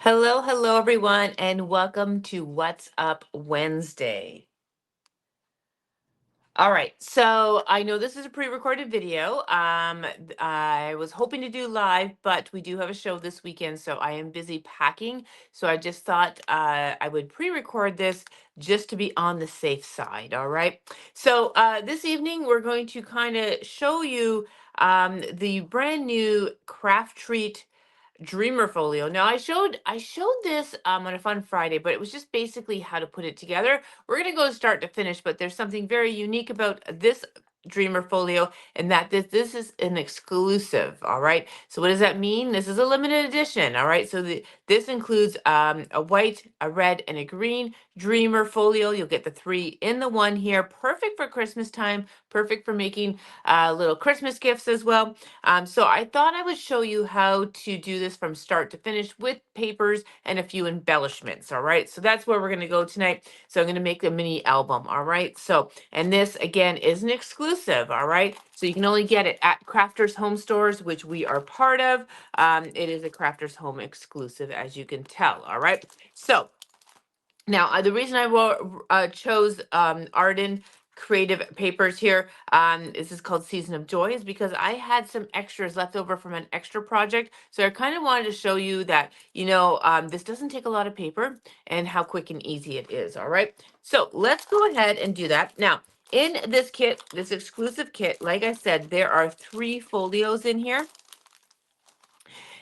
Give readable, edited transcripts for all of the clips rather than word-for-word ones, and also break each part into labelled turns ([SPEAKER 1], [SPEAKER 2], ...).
[SPEAKER 1] Hello, hello, everyone, and welcome to What's Up Wednesday. All right, so I know this is a pre-recorded video. I was hoping to do live, but we do have a show this weekend, so I am busy packing. So I just thought I would pre-record this just to be on the safe side. All right. So this evening we're going to kind of show you the brand new Craftreat Dreamer Folio. Now I showed this on a fun Friday, but it was just basically how to put it together. We're gonna go start to finish, but there's something very unique about this Dreamer Folio, and that this is an exclusive. All right. So what does that mean? This is a limited edition. All right. So this includes a white, a red, and a green Dreamer Folio. You'll get the three in the one here. Perfect for Christmas time. Perfect for making little Christmas gifts as well. So I thought I would show you how to do this from start to finish with papers and a few embellishments. All right. So that's where we're going to go tonight. So I'm going to make a mini album. All right. So, and this again is an exclusive. All right. So you can only get it at Crafters Home Stores, which we are part of. It is a Crafters Home exclusive, as you can tell. All right. So now, the reason I chose Arden Creative Papers here, this is called Season of Joy, is because I had some extras left over from an extra project. So I kind of wanted to show you that, this doesn't take a lot of paper and how quick and easy it is. All right. So let's go ahead and do that. Now, in this kit, this exclusive kit, like I said, there are 3 folios in here.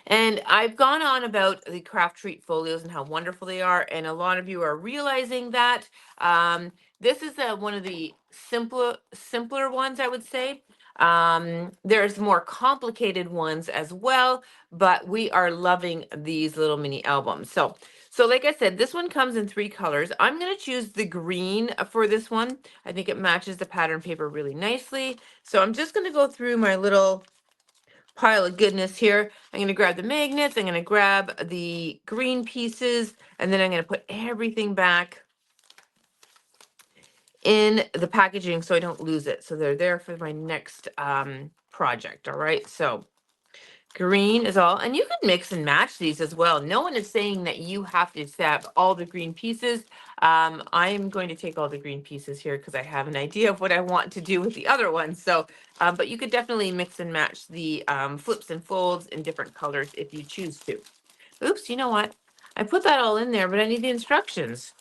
[SPEAKER 1] And I've gone on about the Craftreat folios and how wonderful they are, and a lot of you are realizing that. This is one of the simpler ones, I would say. There's more complicated ones as well, but we are loving these little mini albums. So like I said, this one comes in 3 colors. I'm going to choose the green for this one. I think it matches the pattern paper really nicely. So I'm just going to go through my little pile of goodness here. I'm going to grab the magnets. I'm going to grab the green pieces, and then I'm going to put everything back in the packaging so I don't lose it. So they're there for my next project. All right. So green is all, and you can mix and match these as well. No one is saying that you have to have all the green pieces. I'm going to take all the green pieces here because I have an idea of what I want to do with the other ones. So, but you could definitely mix and match the flips and folds in different colors if you choose to. Oops, you know what? I put that all in there, but I need the instructions.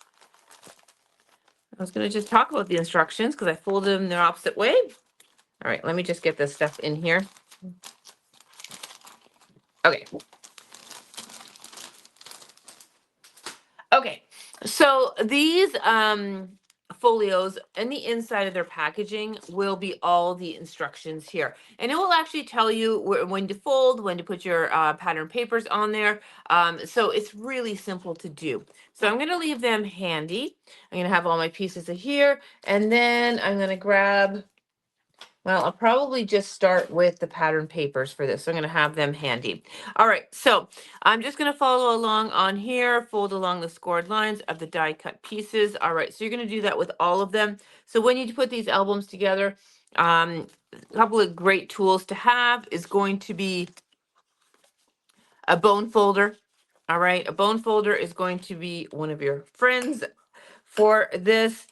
[SPEAKER 1] I was going to just talk about the instructions because I folded them the opposite way. All right, let me just get this stuff in here. Okay. Okay, so these folios and the inside of their packaging will be all the instructions here. And it will actually tell you when to fold, when to put your pattern papers on there. So it's really simple to do. So I'm going to leave them handy. I'm going to have all my pieces of here, and then I'm going to grab, well, I'll probably just start with the pattern papers for this. So I'm going to have them handy. All right, so I'm just going to follow along on here, fold along the scored lines of the die cut pieces. All right, so you're going to do that with all of them. So when you put these albums together, a couple of great tools to have is going to be a bone folder. All right, a bone folder is going to be one of your friends for this.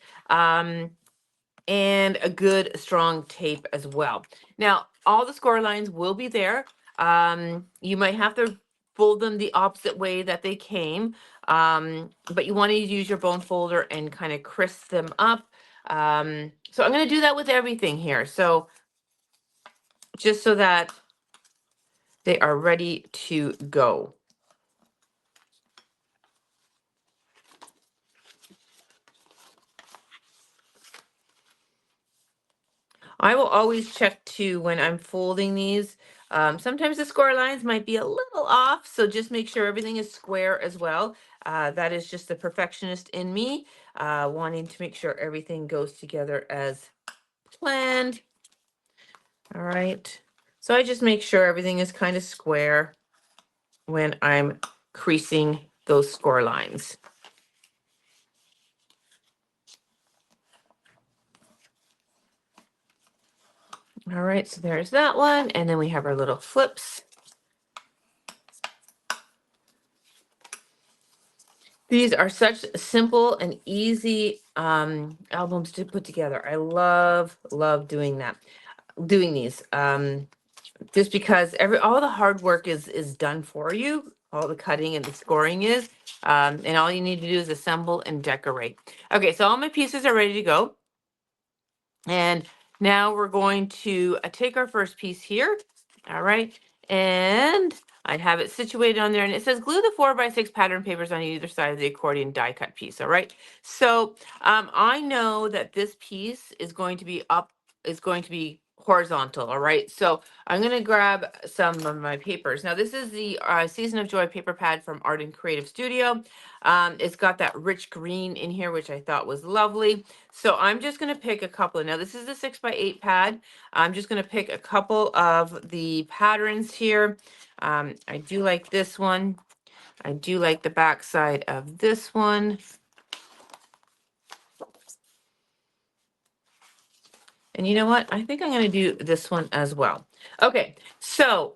[SPEAKER 1] And a good strong tape as well. Now, all the score lines will be there. You might have to fold them the opposite way that they came, but you want to use your bone folder and kind of crisp them up. So I'm going to do that with everything here. So just so that they are ready to go. I will always check too when I'm folding these. Sometimes the score lines might be a little off, so just make sure everything is square as well. That is just the perfectionist in me, wanting to make sure everything goes together as planned. All right. So I just make sure everything is kind of square when I'm creasing those score lines. All right, so there's that one. And then we have our little flips. These are such simple and easy albums to put together. I love doing these. Just because all the hard work is done for you, all the cutting and the scoring is, and all you need to do is assemble and decorate. Okay, so all my pieces are ready to go. And now we're going to take our first piece here. All right. And I have it situated on there, and it says glue the 4x6 pattern papers on either side of the accordion die cut piece. All right. So I know that this piece is going to be horizontal. All right. So I'm going to grab some of my papers. Now, this is the Season of Joy paper pad from Art and Creative Studio. It's got that rich green in here, which I thought was lovely. So I'm just going to pick a couple. Now, this is the 6x8 pad. I'm just going to pick a couple of the patterns here. I do like this one. I do like the back side of this one. And you know what? I think I'm going to do this one as well. Okay, so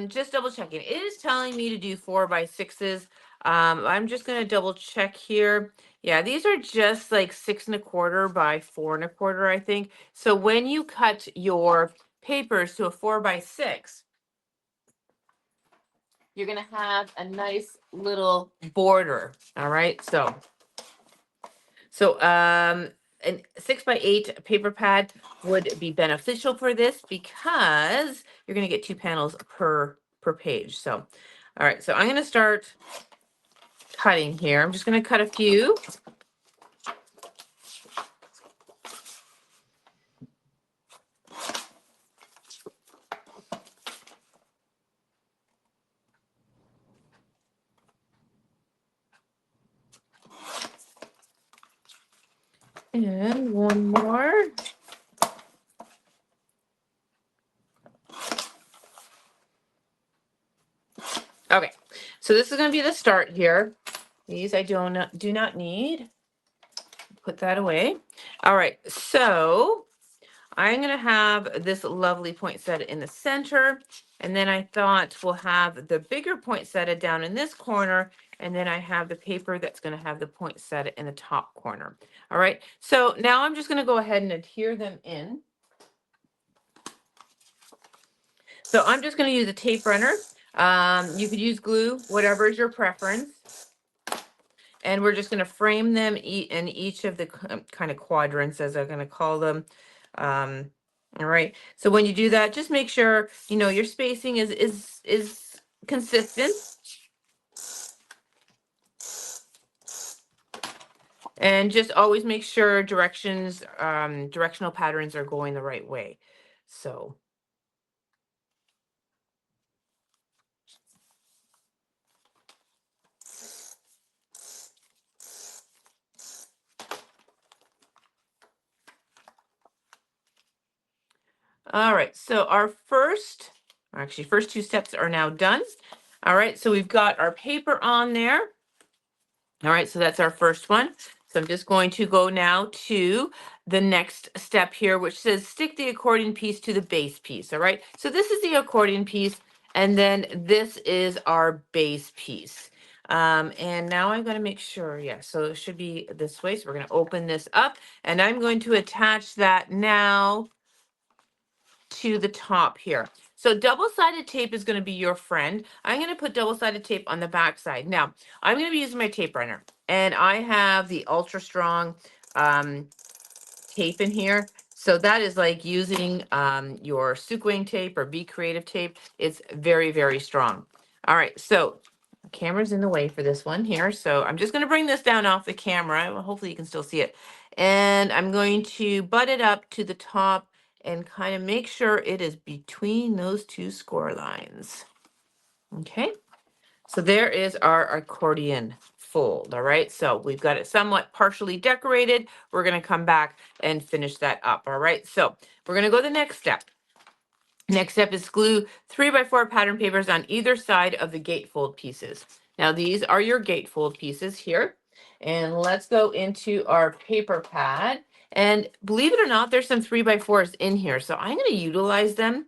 [SPEAKER 1] just double checking. It is telling me to do 4x6s. I'm just going to double check here. Yeah, these are just like 6¼ by 4¼ I think. So when you cut your papers to a 4x6, you're going to have a nice little border. All right, so an 6x8 paper pad would be beneficial for this because you're going to get 2 panels per page. So, all right, so I'm going to start cutting here. I'm just going to cut a few. And one more. Okay, so this is going to be the start here. These I do not need. Put that away. All right, so I'm going to have this lovely poinsettia in the center, and then I thought we'll have the bigger poinsettia down in this corner, and then I have the paper that's going to have the poinsettia in the top corner. All right, so now I'm just going to go ahead and adhere them in. So I'm just going to use a tape runner. You could use glue, whatever is your preference. And we're just going to frame them in each of the kind of quadrants, as I'm going to call them. All right. So when you do that, just make sure, you know, your spacing is consistent. And just always make sure directional patterns are going the right way. So. All right, so our first 2 steps are now done. All right, so we've got our paper on there. All right, so that's our first one. So I'm just going to go now to the next step here, which says stick the accordion piece to the base piece. All right, so this is the accordion piece, and then this is our base piece. And now I'm going to make sure, yeah, so it should be this way. So we're going to open this up, and I'm going to attach that now to the top here. So double-sided tape is going to be your friend. I'm going to put double-sided tape on the back side. Now, I'm going to be using my tape runner, and I have the ultra strong tape in here. So that is like using your Sukwing tape or Be Creative tape. It's very strong. All right, so the camera's in the way for this one here. So I'm just going to bring this down off the camera. Hopefully you can still see it. And I'm going to butt it up to the top and kind of make sure it is between those 2 score lines. Okay, so there is our accordion fold. All right, so we've got it somewhat partially decorated. We're going to come back and finish that up. All right, so we're going to go to the next step. Next step is glue 3x4 pattern papers on either side of the gatefold pieces. Now these are your gatefold pieces here. And let's go into our paper pad. And believe it or not, there's some 3x4s in here. So I'm going to utilize them.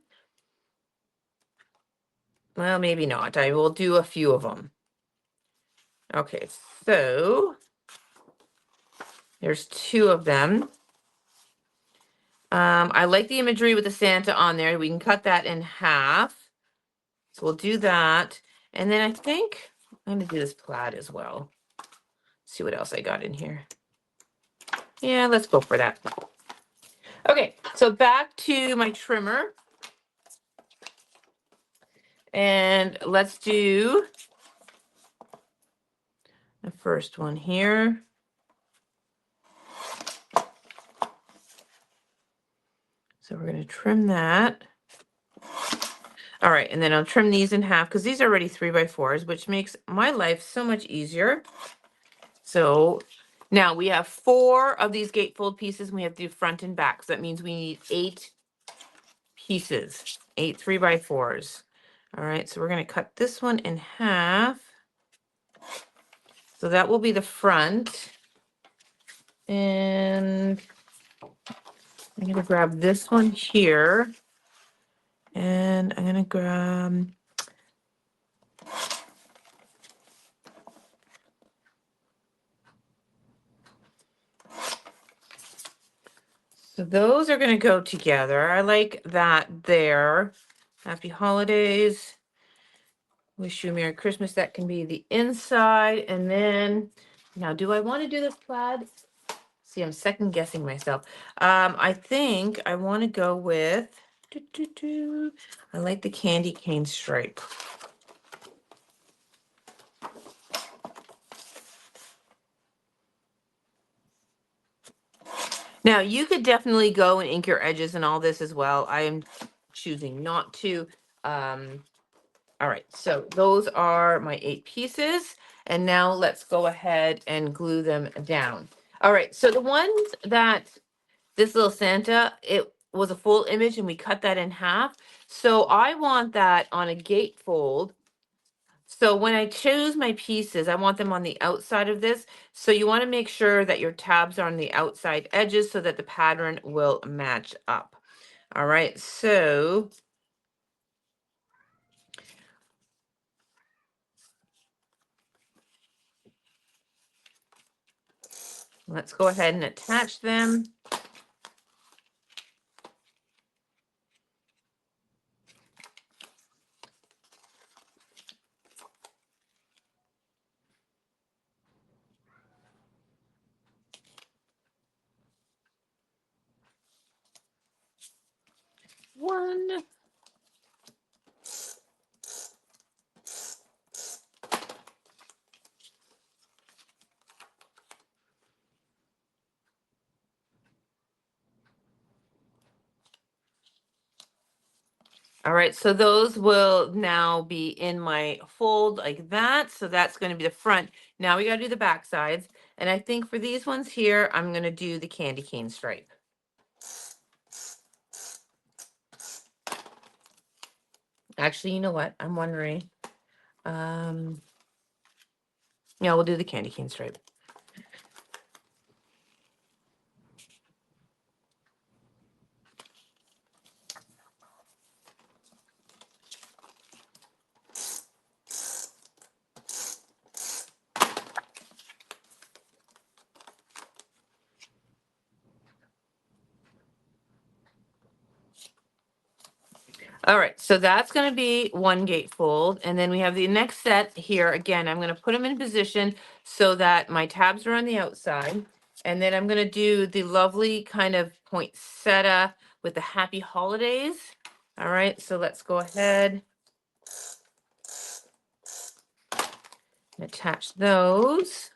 [SPEAKER 1] Well, maybe not. I will do a few of them. Okay, so there's 2 of them. I like the imagery with the Santa on there. We can cut that in half. So we'll do that. And then I think I'm gonna do this plaid as well. See what else I got in here. Yeah, let's go for that. Okay, so back to my trimmer. And let's do the first one here. So we're going to trim that. All right, and then I'll trim these in half because these are already 3x4s, which makes my life so much easier. So now we have 4 of these gatefold pieces, and we have to do front and back. So that means we need 8 pieces, 8 3x4s. All right, so we're going to cut this one in half. So that will be the front. And I'm going to grab this one here. And I'm going to grab so those are going to go together. I like that there. Happy holidays. Wish you a Merry Christmas. That can be the inside. And then, now, do I want to do this plaid? See, I'm second guessing myself. I think I want to go with, I like the candy cane stripe. Now, you could definitely go and ink your edges and all this as well. I am choosing not to. All right, so those are my 8 pieces. And now let's go ahead and glue them down. All right, so the ones that this little Santa, it was a full image and we cut that in half. So I want that on a gatefold. So when I choose my pieces, I want them on the outside of this. So you want to make sure that your tabs are on the outside edges so that the pattern will match up. All right, so let's go ahead and attach them. One. All right, so those will now be in my fold like that. So that's going to be the front. Now we got to do the back sides. And I think for these ones here, I'm going to do the candy cane stripe. Actually, you know what? I'm wondering. Yeah, we'll do the candy cane stripe. All right, so that's going to be one gatefold. And then we have the next set here. Again, I'm going to put them in position so that my tabs are on the outside. And then I'm going to do the lovely kind of poinsettia with the happy holidays. All right, so let's go ahead and attach those.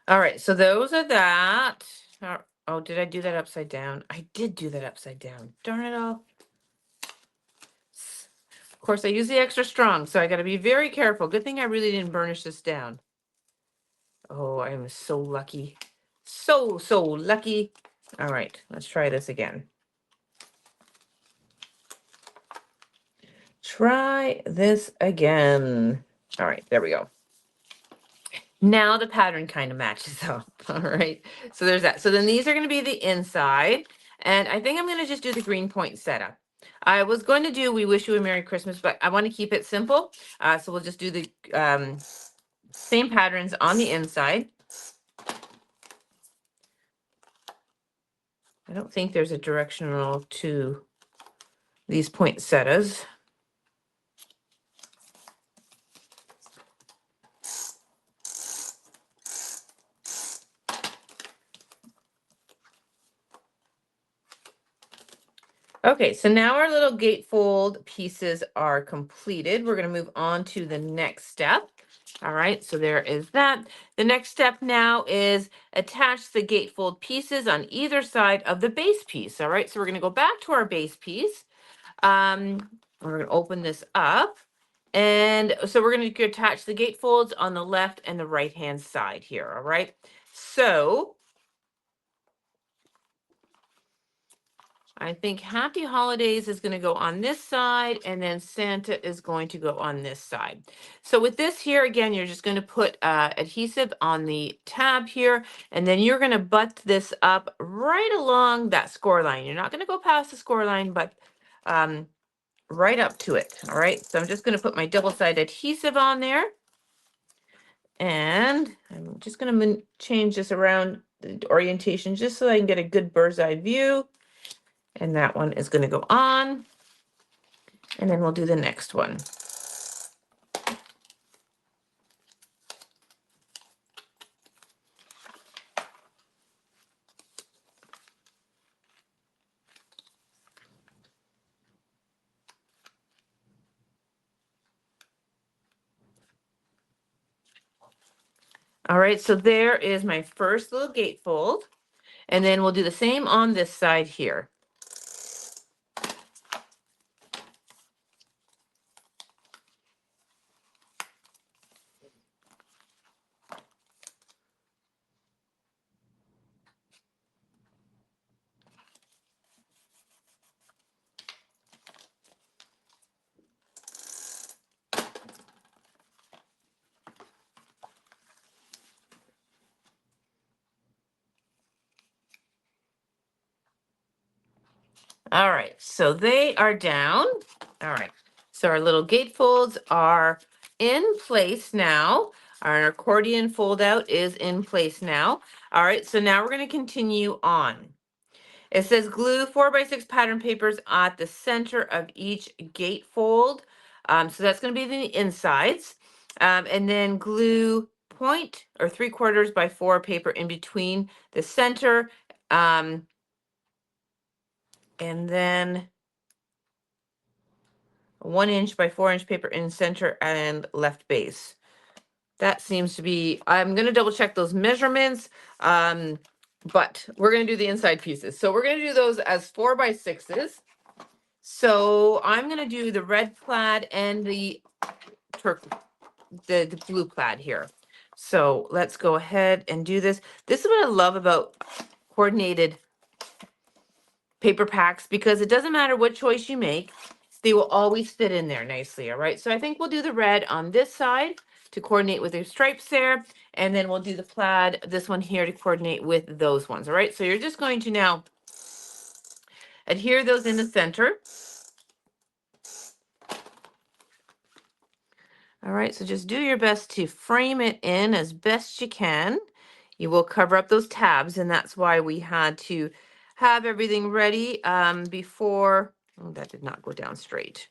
[SPEAKER 1] All right, so those are that. Oh, did I do that upside down? I did do that upside down. Darn it all. Of course, I use the extra strong, so I got to be very careful. Good thing I really didn't burnish this down. Oh, I am so lucky. So lucky. All right, let's try this again. try this again. All right, there we go. Now the pattern kind of matches up. All right, so there's that. So then these are going to be the inside, and I think I'm going to just do the green point setup. I was going to do We Wish You a Merry Christmas, but I want to keep it simple. So we'll just do the same patterns on the inside. I don't think there's a directional to these poinsettias. Okay, so now our little gatefold pieces are completed. We're going to move on to the next step. All right, so there is that. The next step now is attach the gatefold pieces on either side of the base piece. All right, so we're going to go back to our base piece. We're going to open this up. And so we're going to attach the gatefolds on the left and the right hand side here. All right, so I think Happy Holidays is going to go on this side, and then Santa is going to go on this side. So with this here, again, you're just going to put adhesive on the tab here, and then you're going to butt this up right along that score line. You're not going to go past the score line, but right up to it. All right, so I'm just going to put my double-sided adhesive on there, and I'm just going to change this around the orientation just so I can get a good bird's eye view. And that one is going to go on. And then we'll do the next one. All right, so there is my first little gatefold. And then we'll do the same on this side here. All right, so they are down. All right, so our little gatefolds are in place now. Our accordion fold out is in place now. All right, so now we're going to continue on. It says glue 4x6 pattern papers at the center of each gatefold. So that's going to be the insides. And then glue 0.75 paper in between the center. And then 1 inch by 4 inch paper in center and left base. That seems to be, I'm going to double check those measurements, but we're going to do the inside pieces. So we're going to do those as 4x6s. So I'm going to do the red plaid and the blue plaid here. So let's go ahead and do this. This is what I love about coordinated paper packs, because it doesn't matter what choice you make, they will always fit in there nicely. All right, so I think we'll do the red on this side to coordinate with the stripes there, and then we'll do the plaid, this one here, to coordinate with those ones. All right, so you're just going to now adhere those in the center. All right, so just do your best to frame it in as best you can. You will cover up those tabs, and that's why we had to have everything ready before, oh, that did not go down straight,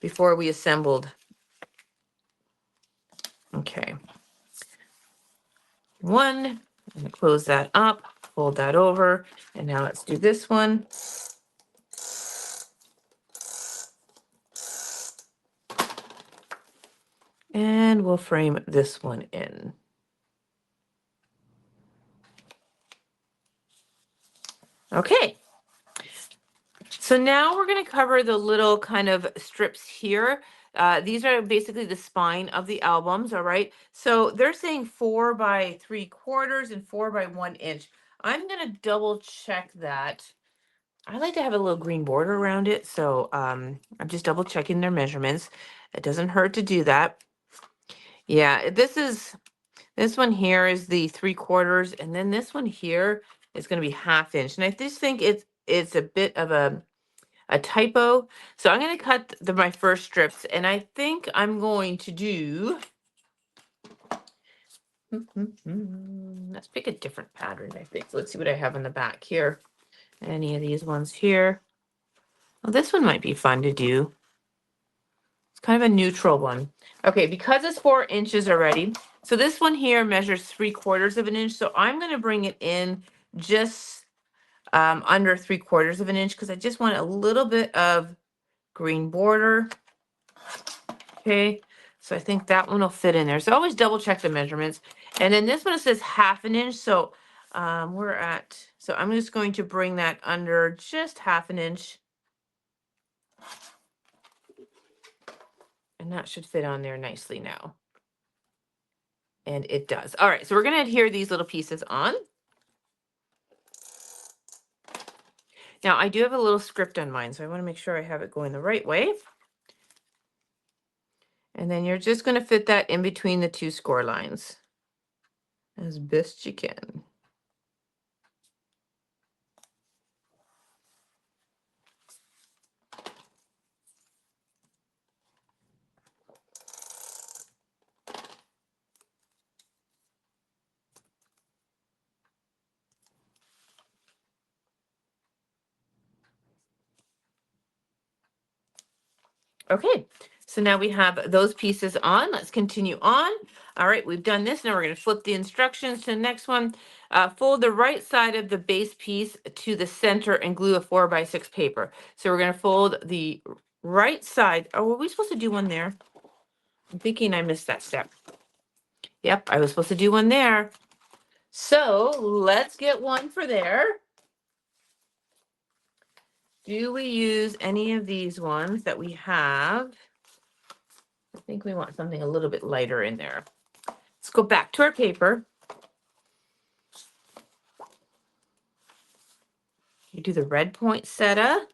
[SPEAKER 1] before we assembled. Okay. One, I'm gonna close that up, fold that over, and now let's do this one. And we'll frame this one in. Okay. So now we're going to cover the little kind of strips here. These are basically the spine of the albums, all right? So they're saying 4x3/4 and 4 by 1 inch. I'm going to double check that. I like to have a little green border around it, so I'm just double checking their measurements. It doesn't hurt to do that. Yeah, this one here is the 3/4, and then this one here is going to be 1/2 inch. And I just think it's a bit of a typo. So I'm going to cut my first strips, and I think I'm going to do, let's pick a different pattern, I think. Let's see what I have in the back here. Any of these ones here. Well, this one might be fun to do. It's kind of a neutral one. Okay, because it's 4 inches already. So this one here measures 3/4 of an inch. So I'm going to bring it in just under 3/4 of an inch because I just want a little bit of green border. Okay, so I think that one will fit in there. So always double check the measurements. And then this one, it says 1/2 an inch. So so I'm just going to bring that under just 1/2 an inch. And that should fit on there nicely now. And it does. All right, so we're going to adhere these little pieces on. Now, I do have a little script on mine, so I want to make sure I have it going the right way. And then you're just going to fit that in between the 2 score lines as best you can. Okay, so now we have those pieces on. Let's continue on. All right, we've done this. Now we're going to flip the instructions to the next one. Fold the right side of the base piece to the center and glue a 4x6 paper. So we're going to fold the right side. Oh, were we supposed to do one there? I'm thinking I missed that step. Yep, I was supposed to do one there. So let's get one for there. Do we use any of these ones that we have? I think we want something a little bit lighter in there. Let's go back to our paper. You do the red poinsettia.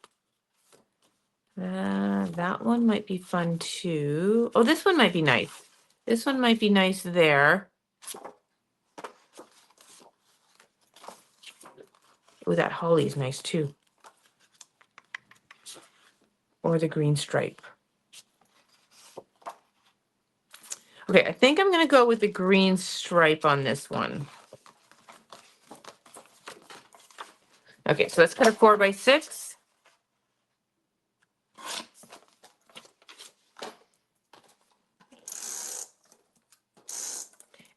[SPEAKER 1] That one might be fun too. Oh, this one might be nice. This one might be nice there. Oh, that holly is nice too. Or the green stripe. Okay, I think I'm going to go with the green stripe on this one. Okay, so let's cut a 4x6.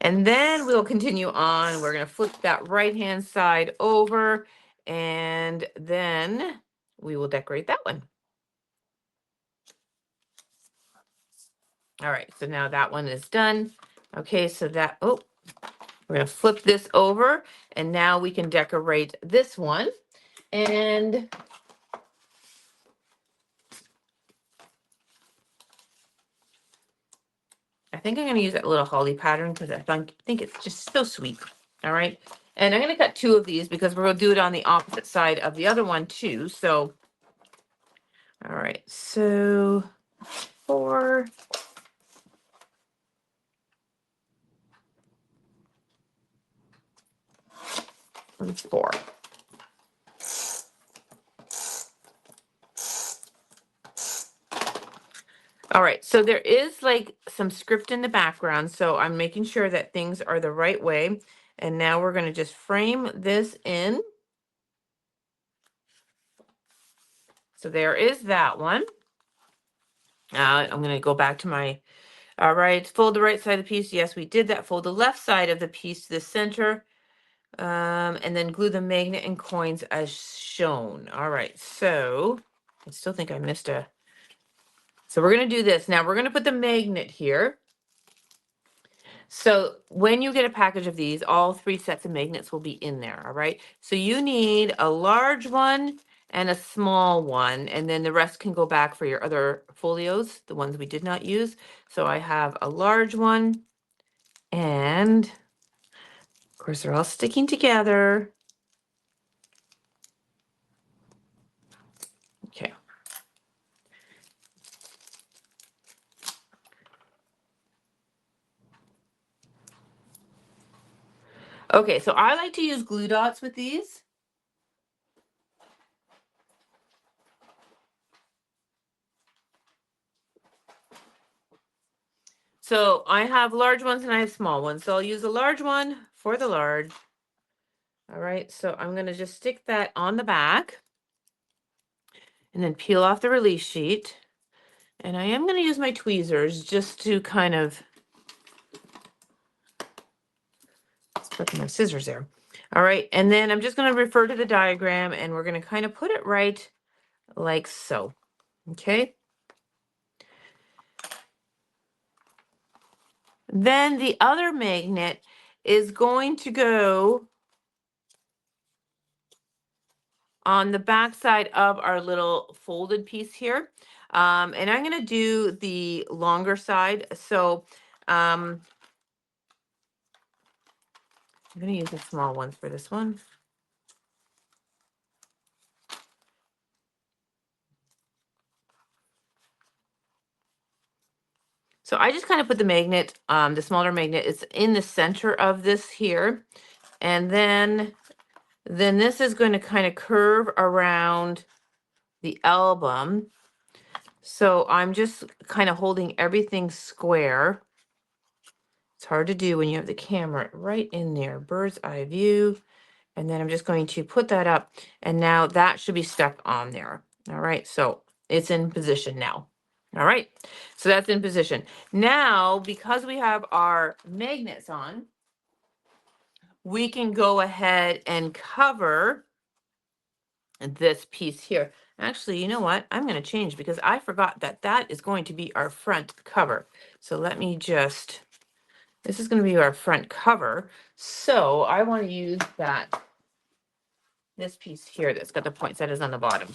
[SPEAKER 1] And then we'll continue on. We're going to flip that right-hand side over, and then we will decorate that one. All right, so now that one is done. Okay, so that, oh, we're going to flip this over, and now we can decorate this one. And I think I'm going to use that little holly pattern because I think it's just so sweet. All right, and I'm going to cut 2 of these because we're going to do it on the opposite side of the other one too. So, all right, so 4. And 4. All right, so there is like some script in the background, so I'm making sure that things are the right way. And now we're going to just frame this in. So there is that one. I'm going to go back to my, all right, fold the right side of the piece. Yes, we did that. Fold the left side of the piece to the center. And then glue the magnet and coins as shown. All right, so I still think I missed a. So we're going to do this. Now we're going to put the magnet here. So when you get a package of these, all 3 sets of magnets will be in there, all right? So you need a large one and a small one, and then the rest can go back for your other folios, the ones we did not use. So I have a large one, and of course they're all sticking together. Okay, so I like to use glue dots with these. So I have large ones and I have small ones. So I'll use a large one for the large. All right, so I'm going to just stick that on the back and then peel off the release sheet. And I am going to use my tweezers just to kind of put my scissors there. All right, and then I'm just going to refer to the diagram and we're going to kind of put it right like so. Okay. Then the other magnet is going to go on the back side of our little folded piece here. And I'm going to do the longer side. So I'm going to use the small ones for this one. So I just kind of put the magnet, the smaller magnet is in the center of this here. And then this is going to kind of curve around the album. So I'm just kind of holding everything square. It's hard to do when you have the camera right in there, bird's eye view. And then I'm just going to put that up and now that should be stuck on there. All right, so it's in position now. All right, so that's in position. Now, because we have our magnets on, we can go ahead and cover this piece here. Actually, you know what? I'm going to change because I forgot that that is going to be our front cover. So let me just, this is going to be our front cover. So I want to use that, this piece here that's got the poinsettias on the bottom.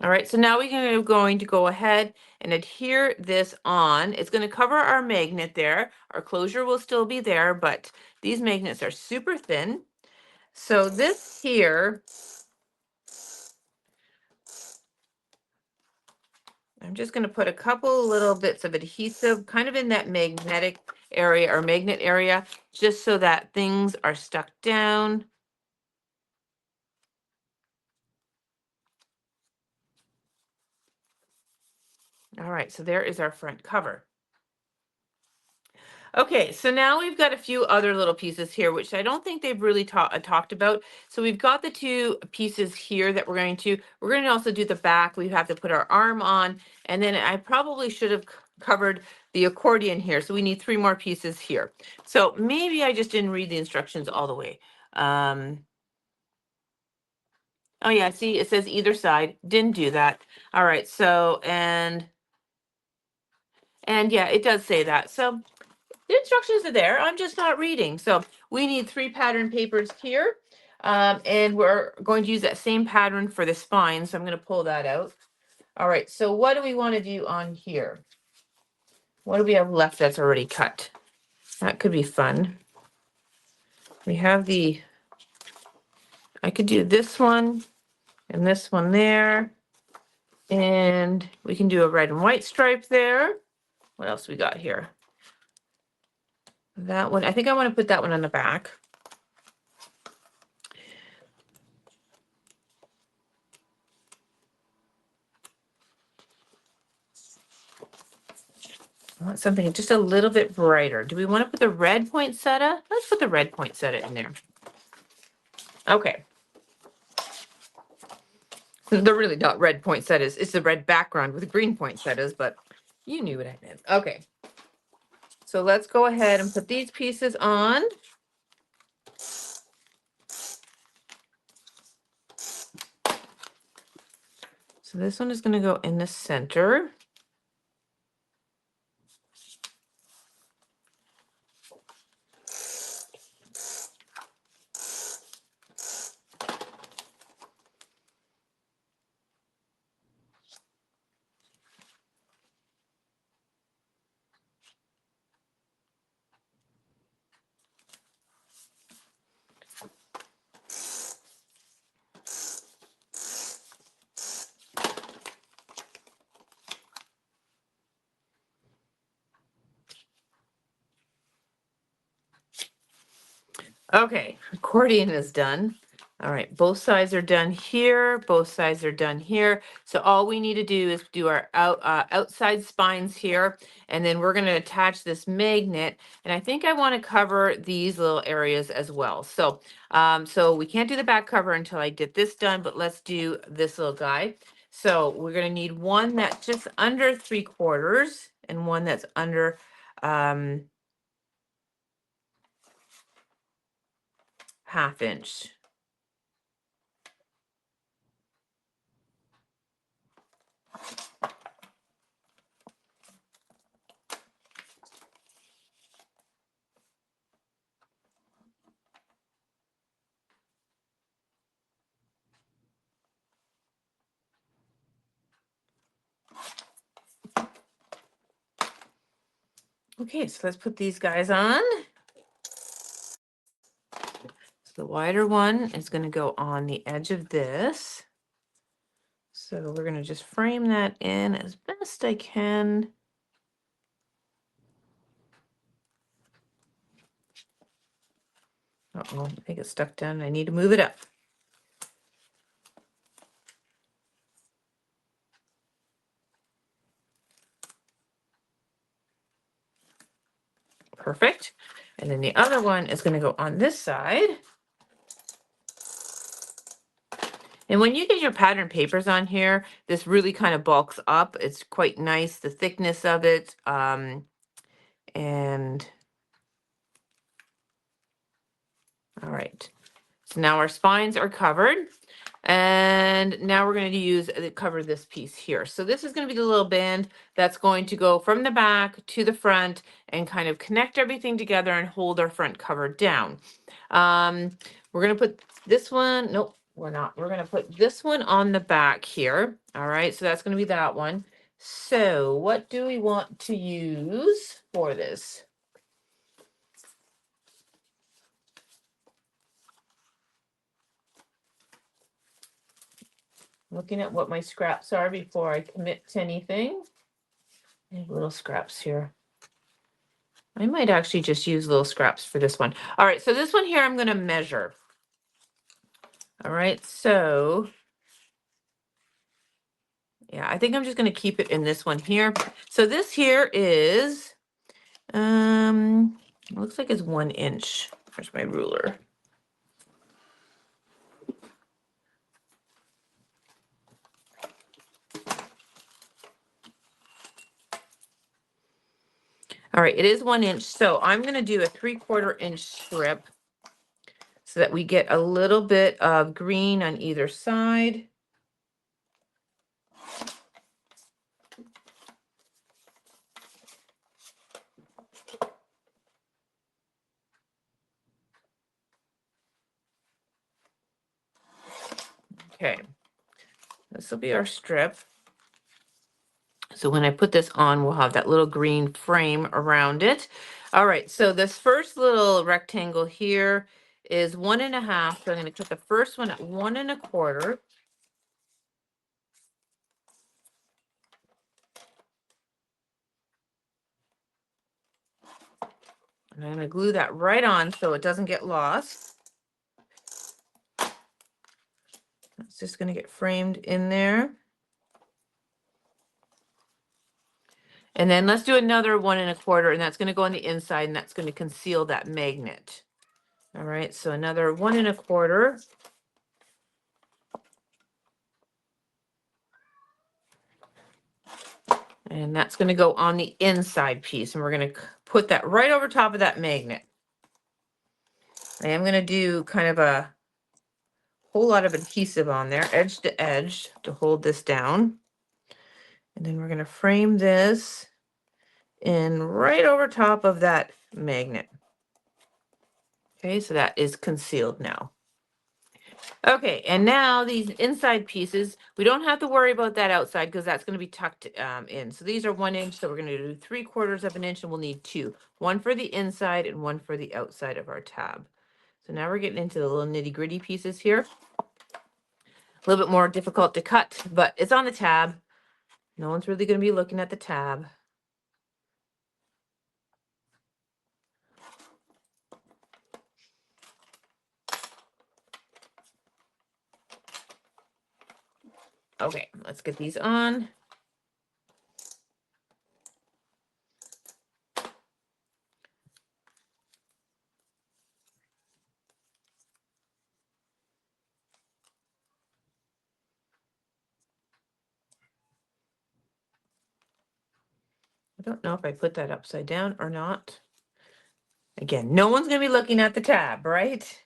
[SPEAKER 1] All right, so now we're going to go ahead and adhere this on. It's going to cover our magnet there. Our closure will still be there, but these magnets are super thin. So this here, I'm just going to put a couple little bits of adhesive kind of in that magnetic area or magnet area, just so that things are stuck down. All right, so there is our front cover. Okay, so now we've got a few other little pieces here, which I don't think they've really talked about. So we've got the two pieces here that we're going to also do the back. We have to put our arm on, and then I probably should have covered the accordion here. So we need 3 more pieces here. So maybe I just didn't read the instructions all the way. Oh yeah, see, it says either side. Didn't do that. All right, so, and yeah, it does say that. So the instructions are there. I'm just not reading. So we need 3 pattern papers here. And we're going to use that same pattern for the spine. So I'm going to pull that out. All right. So what do we want to do on here? What do we have left that's already cut? That could be fun. We have I could do this one and this one there. And we can do a red and white stripe there. What else we got here? That one, I think I want to put that one on the back. I want something just a little bit brighter. Do we want to put the red poinsettia? Let's put the red poinsettia in there. Okay. They're really not red poinsettias. It's the red background with green poinsettias, but you knew what I meant. Okay. So let's go ahead and put these pieces on. So this one is going to go in the center. Okay, accordion is done. All right, both sides are done here, both sides are done here. So all we need to do is do our outside spines here, and then we're gonna attach this magnet, and I think I wanna cover these little areas as well. So we can't do the back cover until I get this done, but let's do this little guy. So we're gonna need one that's just under 3/4 and one that's under, um, 1/2 inch. Okay, so let's put these guys on. So the wider one is going to go on the edge of this. So we're going to just frame that in as best I can. Uh-oh, I think it's stuck down. I need to move it up. Perfect. And then the other one is going to go on this side. And when you get your pattern papers on here, this really kind of bulks up. It's quite nice, the thickness of it. And all right. So now our spines are covered. And now we're going to use cover this piece here. So this is going to be the little band that's going to go from the back to the front and kind of connect everything together and hold our front cover down. We're going to put this one, nope, we're not. We're going to put this one on the back here. All right, so that's going to be that one. So what do we want to use for this? Looking at what my scraps are before I commit to anything. I have little scraps here. I might actually just use little scraps for this one. All right, so this one here I'm going to measure. All right, so yeah, I think I'm just going to keep it in this one here. So this here is, looks like it's 1 inch. Where's my ruler? All right, it is 1 inch. So I'm going to do a 3/4 inch strip so that we get a little bit of green on either side. Okay, this will be our strip. So when I put this on, we'll have that little green frame around it. All right, so this first little rectangle here is 1.5. So I'm going to cut the first one at 1 1/4. And I'm going to glue that right on so it doesn't get lost. It's just going to get framed in there. And then let's do another 1 1/4, and that's going to go on the inside, and that's going to conceal that magnet. All right, so another 1 1/4. And that's going to go on the inside piece, and we're going to put that right over top of that magnet. I am going to do kind of a whole lot of adhesive on there, edge to edge, to hold this down. And then we're going to frame this in right over top of that magnet. Okay, so that is concealed now. Okay, and now these inside pieces, we don't have to worry about that outside because that's going to be tucked in. So these are 1 inch, so we're going to do 3/4 of an inch, and we'll need two. One for the inside and one for the outside of our tab. So now we're getting into the little nitty gritty pieces here. A little bit more difficult to cut, but it's on the tab. No one's really going to be looking at the tab. Okay, let's get these on. I don't know if I put that upside down or not. Again, no one's going to be looking at the tab, right?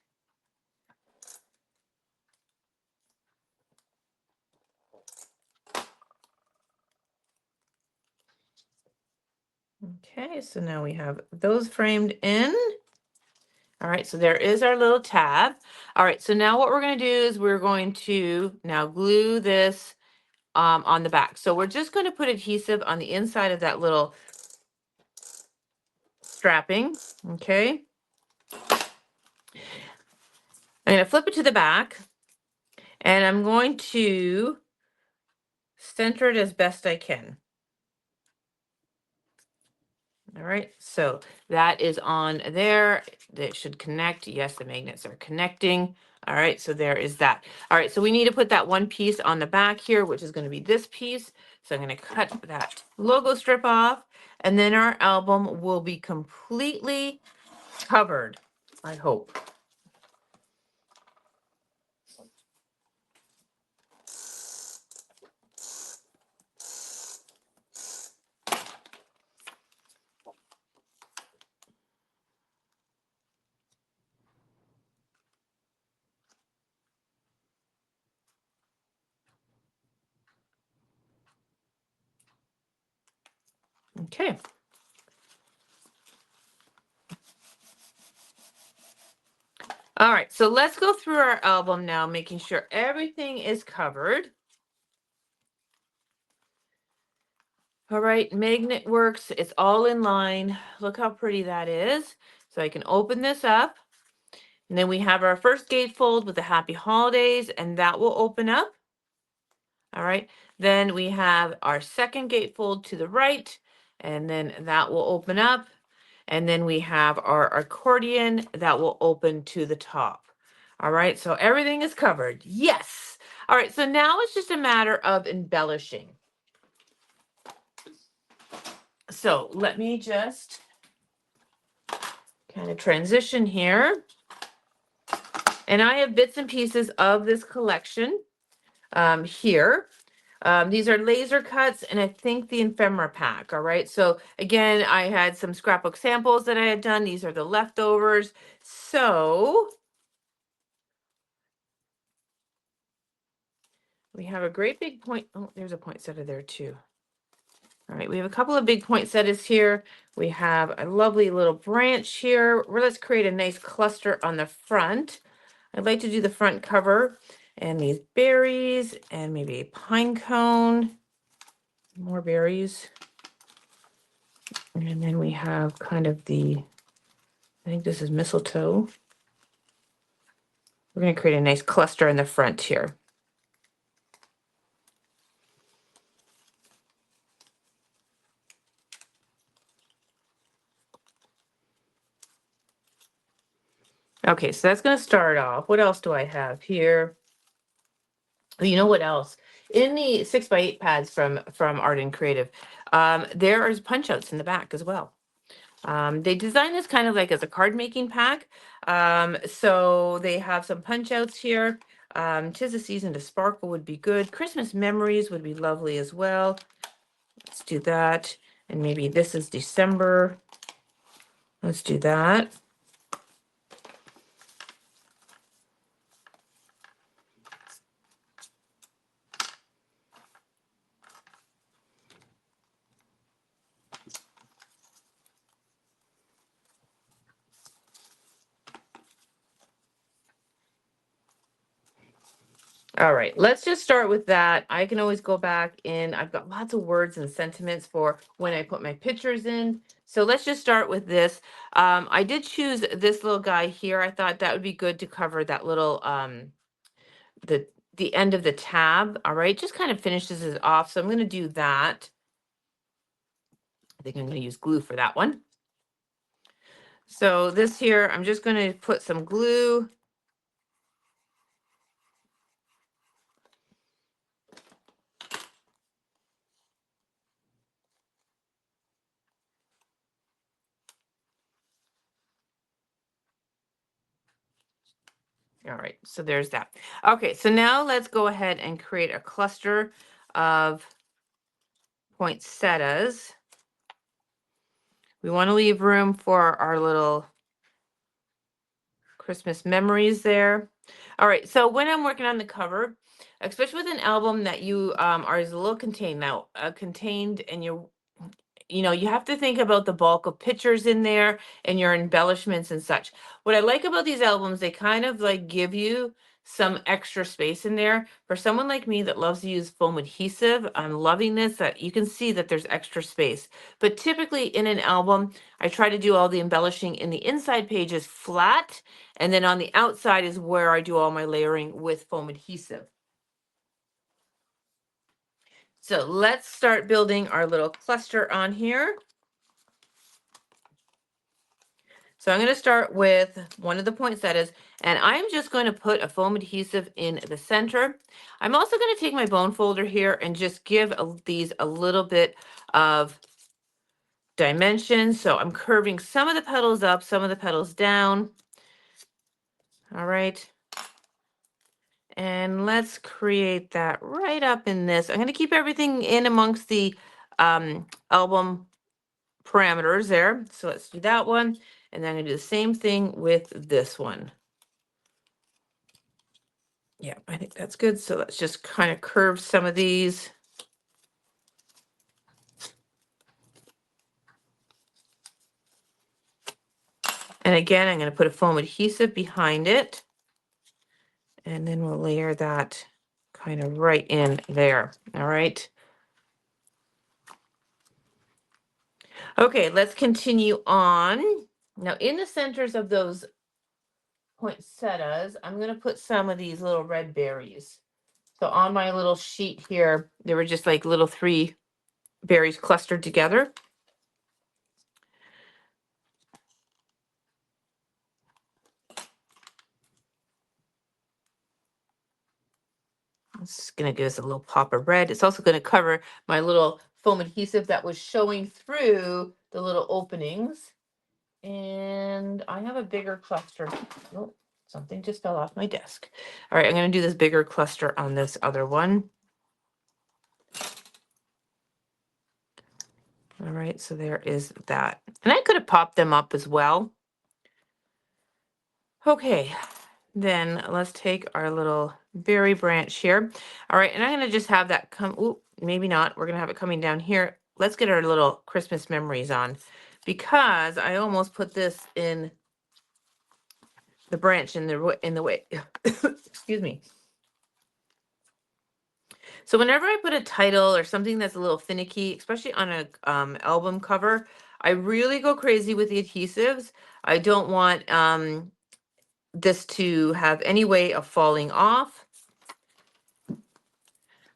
[SPEAKER 1] Okay, so now we have those framed in. All right, so there is our little tab. All right, so now what we're going to do is we're going to now glue this on the back. So we're just going to put adhesive on the inside of that little strapping, okay? I'm going to flip it to the back, and I'm going to center it as best I can. All right, so that is on there. That should connect. Yes, the magnets are connecting. All right, so there is that. All right, so we need to put that one piece on the back here, which is going to be this piece. So I'm going to cut that logo strip off, and then our album will be completely covered, I hope. Okay. All right, so let's go through our album now, making sure everything is covered. All right, magnet works. It's all in line. Look how pretty that is. So I can open this up. And then we have our first gatefold with the happy holidays, and that will open up. All right. Then we have our second gatefold to the right, and then that will open up. And then we have our accordion that will open to the top. All right. So everything is covered. Yes. All right. So now it's just a matter of embellishing. So let me just kind of transition here. And I have bits and pieces of this collection here. These are laser cuts and I think the ephemera pack. All right. So again, I had some scrapbook samples that I had done. These are the leftovers. So we have a great big point. Oh, there's a poinsettia there too. All right. We have a couple of big poinsettias here. We have a lovely little branch here. Let's create a nice cluster on the front. I'd like to do the front cover and these berries and maybe a pine cone. More berries. And then we have kind of I think this is mistletoe. We're going to create a nice cluster in the front here. Okay, so that's going to start off. What else do I have here? Oh, you know what else? In the 6x8 pads from Art and Creative, there is punch outs in the back as well. They designed this kind of like as a card making pack. So they have some punch outs here. 'Tis the season to sparkle would be good. Christmas memories would be lovely as well. Let's do that. And maybe this is December. Let's do that. All right, let's just start with that. I can always go back in. I've got lots of words and sentiments for when I put my pictures in. So let's just start with this. I did choose this little guy here. I thought that would be good to cover that little, the end of the tab. All right, just kind of finishes it off. So I'm going to do that. I think I'm going to use glue for that one. So this here, I'm just going to put some glue. All right, so there's that. Okay, so now let's go ahead and create a cluster of poinsettias. We want to leave room for our little Christmas memories there. All right, so when I'm working on the cover, especially with an album that you are is a little contained now, contained, and you have to think about the bulk of pictures in there and your embellishments and such. What I like about these albums, they kind of like give you some extra space in there. For someone like me that loves to use foam adhesive, I'm loving this, that you can see that there's extra space. But typically in an album, I try to do all the embellishing in the inside pages flat, and then on the outside is where I do all my layering with foam adhesive. So let's start building our little cluster on here. So I'm going to start with one of the poinsettias, and I'm just going to put a foam adhesive in the center. I'm also going to take my bone folder here and just give these a little bit of dimension. So I'm curving some of the petals up, some of the petals down. All right. And let's create that right up in this. I'm going to keep everything in amongst the album parameters there. So let's do that one. And then I'm going to do the same thing with this one. Yeah, I think that's good. So let's just kind of curve some of these. And again, I'm going to put a foam adhesive behind it. And then we'll layer that kind of right in there. All right. Okay, let's continue on. Now in the centers of those poinsettias, I'm going to put some of these little red berries. So on my little sheet here, there were just like little 3 berries clustered together. It's going to give us a little pop of red. It's also going to cover my little foam adhesive that was showing through the little openings. And I have a bigger cluster. Oh, something just fell off my desk. All right, I'm going to do this bigger cluster on this other one. All right, so there is that. And I could have popped them up as well. Okay, then let's take our little berry branch here. All right, and I'm going to just have that come, ooh, maybe not. We're going to have it coming down here. Let's get our little Christmas memories on, because I almost put this in the branch in the way. Excuse me. So whenever I put a title or something that's a little finicky, especially on a album cover, I really go crazy with the adhesives. I don't want this to have any way of falling off.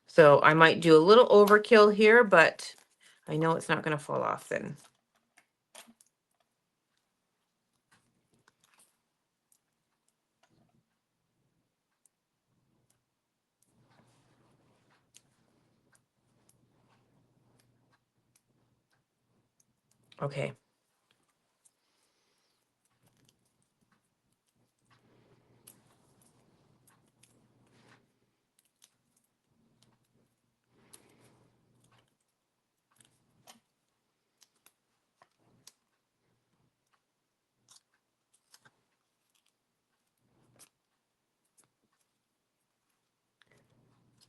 [SPEAKER 1] So I might do a little overkill here, but I know it's not going to fall off then. Okay.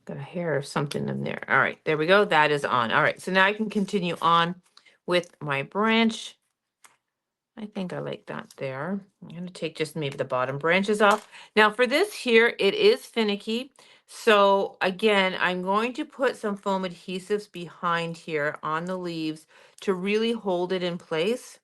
[SPEAKER 1] Got a hair or something in there. All right, there we go. That is on. All right, so now I can continue on with my branch. I think I like that there. I'm going to take just maybe the bottom branches off. Now for this here, it is finicky. So again, I'm going to put some foam adhesives behind here on the leaves to really hold it in place.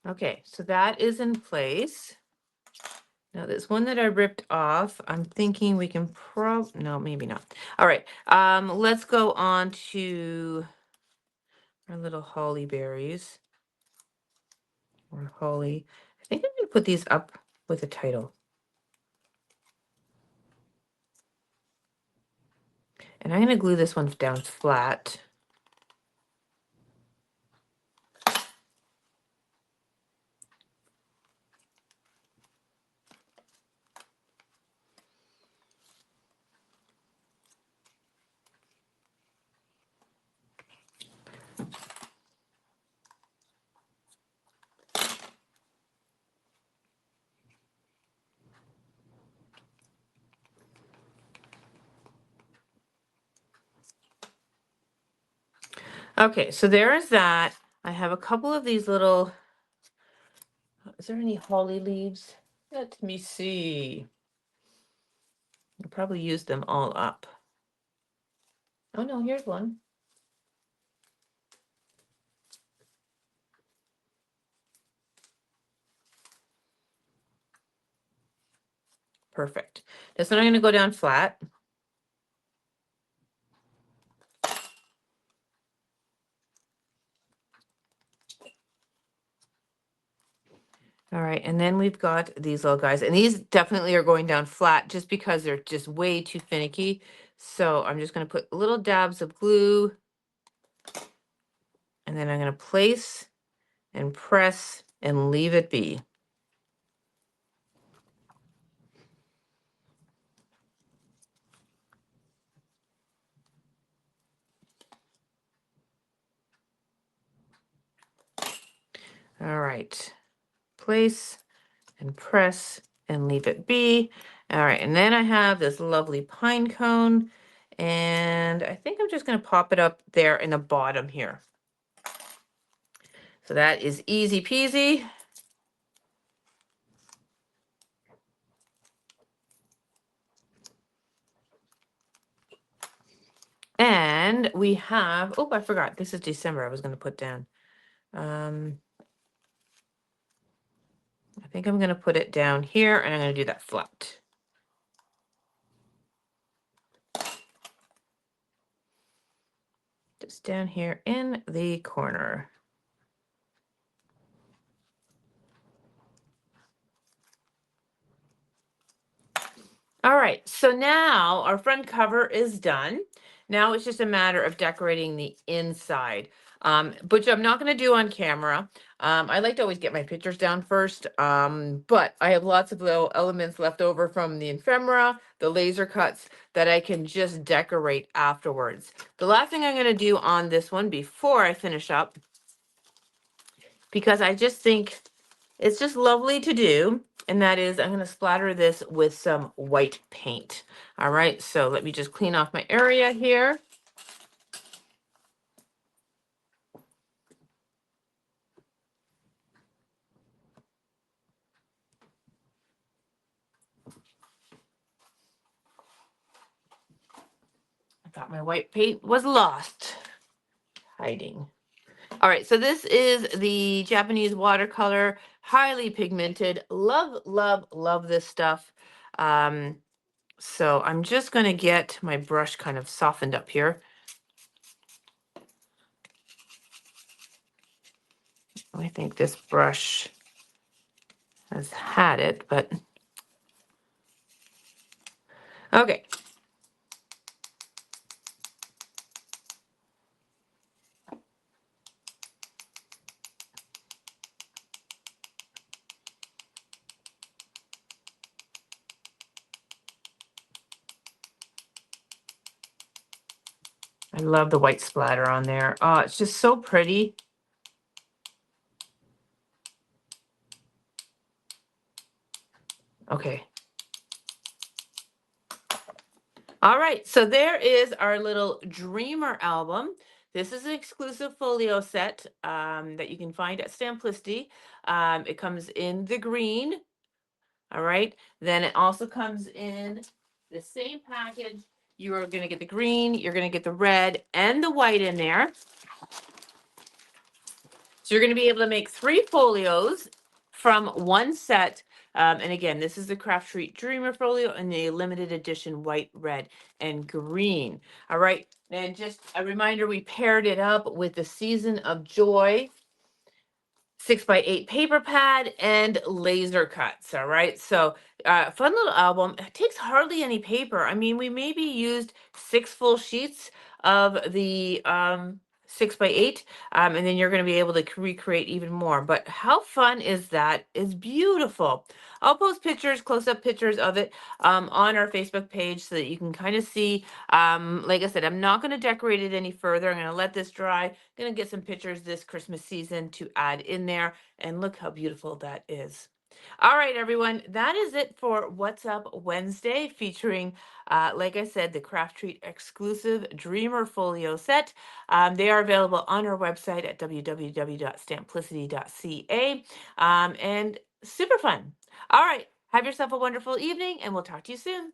[SPEAKER 1] Okay, so that is in place. Now this one that I ripped off, I'm thinking we can no, maybe not. All right, let's go on to our little holly berries or holly. I think I'm gonna put these up with a title. And I'm gonna glue this one down flat. Okay, so there is that. I have a couple of these little, is there any holly leaves? Let me see. I'll probably use them all up. Oh no, here's one. Perfect. This one I'm gonna go down flat. All right, and then we've got these little guys, and these definitely are going down flat just because they're just way too finicky. So I'm just gonna put little dabs of glue, and then I'm gonna place and press and leave it be. All right, place and press and leave it be. All right, and then I have this lovely pine cone, and I think I'm just gonna pop it up there in the bottom here. So that is easy peasy. And we have, oh, I forgot, this is December I was gonna put down. I think I'm gonna put it down here, and I'm gonna do that flat. Just down here in the corner. All right, so now our front cover is done. Now it's just a matter of decorating the inside, which I'm not going to do on camera. I like to always get my pictures down first, but I have lots of little elements left over from the ephemera, the laser cuts, that I can just decorate afterwards. The last thing I'm going to do on this one before I finish up, because I just think it's just lovely to do, and that is I'm going to splatter this with some white paint. All right, so let me just clean off my area here. I thought my white paint was lost. Hiding. All right, so this is the Japanese watercolor, highly pigmented. Love, love, love this stuff. So I'm just going to get my brush kind of softened up here. I think this brush has had it, but okay. I love the white splatter on there. Oh, it's just so pretty. Okay. All right, so there is our little Dreamer album. This is an exclusive folio set that you can find at Stamplicity. It comes in the green. All right, then it also comes in the same package. You are going to get the green, you're going to get the red and the white in there. So you're going to be able to make 3 folios from one set. And again, this is the Craftreat Dreamer folio in the limited edition white, red, and green. All right. And just a reminder, we paired it up with the Season of Joy 6x8 paper pad and laser cuts. All right. So fun little album. It takes hardly any paper. I mean, we maybe used 6 full sheets of the 6x8, and then you're going to be able to recreate even more. But how fun is that? It's beautiful. I'll post pictures, close-up pictures of it on our Facebook page so that you can kind of see. Like I said, I'm not going to decorate it any further. I'm going to let this dry. Going to get some pictures this Christmas season to add in there. And look how beautiful that is. All right, everyone, that is it for What's Up Wednesday, featuring, like I said, the Craftreat exclusive Dreamer Folio set. They are available on our website at www.stamplicity.ca, and super fun. All right, have yourself a wonderful evening, and we'll talk to you soon.